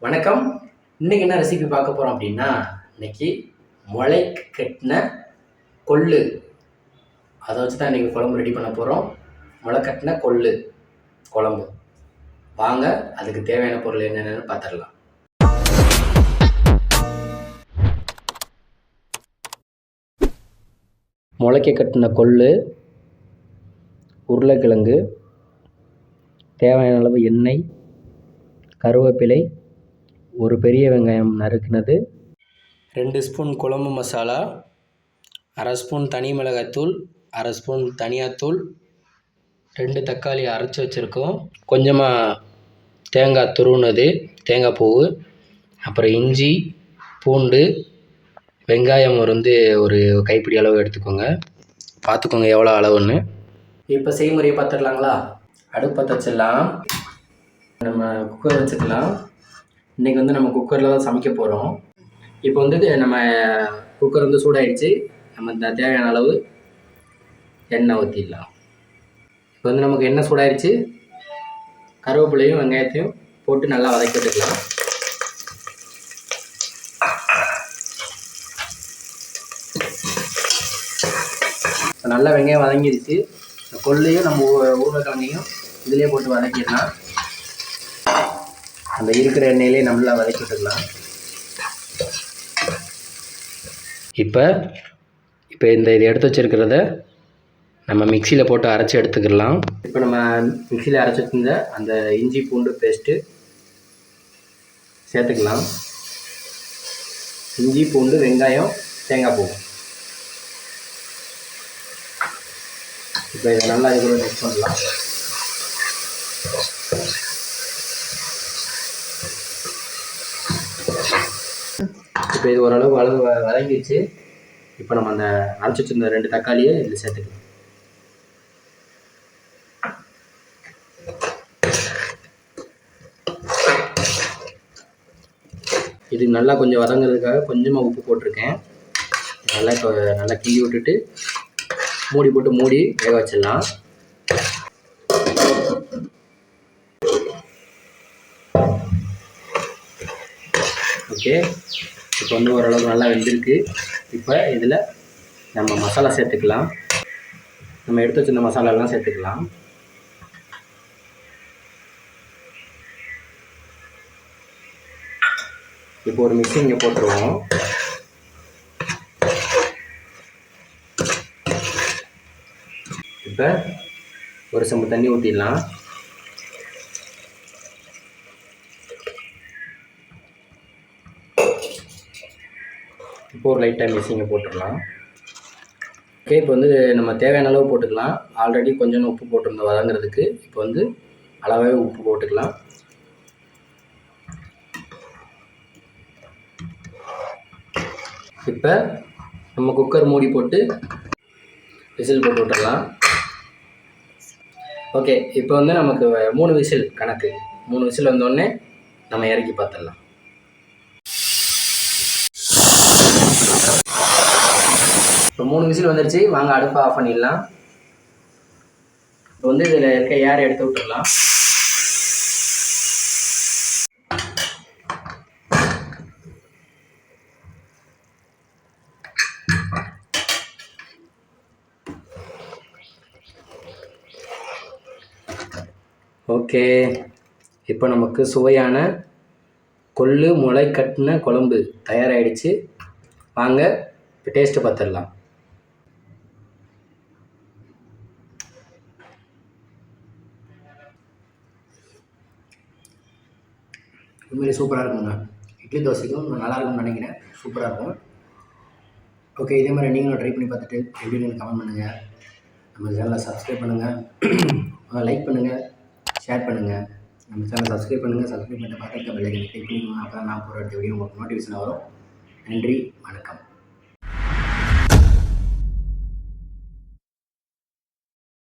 வணக்கம். இன்னைக்கு என்ன ரெசிபி பார்க்க போகிறோம் அப்படின்னா, இன்னைக்கு முளை கட்டின கொள்ளு அதை வச்சு தான் இன்றைக்கி குழம்பு ரெடி பண்ண போகிறோம். முளை கட்டின கொள்ளு குழம்பு. வாங்க அதுக்கு தேவையான பொருள் என்னென்னு பார்த்துடலாம். முளைக்க கட்டின கொள்ளு, உருளைக்கிழங்கு, தேவையான அளவு எண்ணெய், கருவேப்பிலை, ஒரு பெரிய வெங்காயம் நறுக்கினது, 2 ஸ்பூன் குழம்பு மசாலா, 1/2 ஸ்பூன் தனி மிளகாய்த்தூள், 1/2 ஸ்பூன் தனியாத்தூள், 2 தக்காளி அரைச்சி வச்சுருக்கோம், கொஞ்சமாக தேங்காய் துருவினது, தேங்காய் பூவு, அப்புறம் இஞ்சி, பூண்டு, வெங்காயம் ஒரு கைப்பிடி அளவு எடுத்துக்கோங்க. பார்த்துக்கோங்க எவ்வளோ அளவுன்னு. இப்போ செய்முறையை பார்த்துடலாங்களா? அடுப்பு பற்ற வச்சிடலாம். நம்ம குக்கர் வச்சுக்கலாம். இன்றைக்கி நம்ம குக்கரில் தான் சமைக்க போகிறோம். இப்போ நம்ம குக்கர் சூடாகிடுச்சு. நம்ம இந்த தேவையான அளவு எண்ணெய் ஊற்றிடலாம். இப்போ நமக்கு எண்ணெய் சூடாகிடுச்சு. கருவேப்பிலையும் வெங்காயத்தையும் போட்டு நல்லா வதக்கி விட்டுக்கலாம். நல்லா வெங்காயம் வதங்கிடுச்சு. கொள்ளையும் நம்ம உருளைக்கிழங்கையும் இதிலே போட்டு வதக்கிடலாம். அந்த இருக்கிற எண்ணெயிலே நல்லா வதக்கி விட்டுக்கலாம். இப்போ இதை எடுத்து வச்சுருக்கிறத நம்ம மிக்சியில் போட்டு அரைச்சி எடுத்துக்கலாம். இப்போ நம்ம மிக்சியில் அரைச்சி வச்சிருந்த அந்த இஞ்சி பூண்டு பேஸ்ட்டு சேர்த்துக்கலாம். இஞ்சி பூண்டு வெங்காயம் தேங்காய் பூ. இப்போ இதை நல்லா இது கூட மிக்ஸ் பண்ணலாம். இப்போ இது ஓரளவு வதங்கிடுச்சு. இப்போ நம்ம அந்த அரைச்சி வச்சிருந்த 2 தக்காளியை இதில் சேர்த்துக்கலாம். இது நல்லா கொஞ்சம் வதங்கிறதுக்காக கொஞ்சமாக உப்பு போட்டிருக்கேன். நல்லா கிண்டி விட்டுட்டு மூடி வேக வச்சிடலாம். ஓகே, இப்போ ஓரளவு நல்லா வெந்திருக்கு. இப்போ இதில் நம்ம மசாலா சேர்த்துக்கலாம். நம்ம எடுத்து வச்சிருந்த மசாலாலாம் சேர்த்துக்கலாம். இப்போ ஒரு மிக்ஸி இங்கே போட்டுருவோம். இப்போ ஒரு செம்பு தண்ணி ஊற்றிடலாம். இப்போ ஒரு லைட்டாக மிக்ஸிங்க போட்டுடலாம். ஓகே, இப்போ நம்ம தேவையான அளவு போட்டுக்கலாம். ஆல்ரெடி கொஞ்சம் உப்பு போட்டிருந்தோம் வதங்கிறதுக்கு. இப்போ அளவாகவே உப்பு போட்டுக்கலாம். இப்போ நம்ம குக்கர் மூடி போட்டு விசில் போட்டு விட்டுடலாம். ஓகே, இப்போ நமக்கு 3 விசில் கணக்கு. 3 விசில் வந்தோடனே நம்ம இறக்கி பார்த்துடலாம். இப்போ 3 விசில் வந்துடுச்சு. வாங்க அடுப்பை ஆஃப் பண்ணிடலாம். இப்போ இதில் இருக்க ஏர் எடுத்து விட்டுடலாம். ஓகே, இப்போ நமக்கு சுவையான கொள்ளு முளை கட்டின குழம்பு தயாராகிடுச்சு. வாங்க இப்போ டேஸ்ட்டு பார்த்துடலாம். உண்மையிலே சூப்பராக இருக்குங்க. இட்லி தோசைக்கும் நல்லா இருக்கும்னு நினைக்கிறேன். சூப்பராக இருக்கும். ஓகே, இதே மாதிரி நீங்களும் ட்ரை பண்ணி பார்த்துட்டு எப்படின்னு கமெண்ட் பண்ணுங்கள். நம்ம சேனலை சப்ஸ்கிரைப் பண்ணுங்கள், லைக் பண்ணுங்கள், ஷேர் பண்ணுங்கள். நம்ம சேனலை சப்ஸ்கிரைப் பண்ணுங்கள். சப்ஸ்கிரைப் பண்ணிட்டு பக்கத்தில் பெல் ஐகானை கிளிக் பண்ணுங்கள். அப்போ தான் நான் போகிற அடுத்த வீடியோ உங்களுக்கு நோட்டிஃபிகேஷன் வரும். நன்றி, வணக்கம்.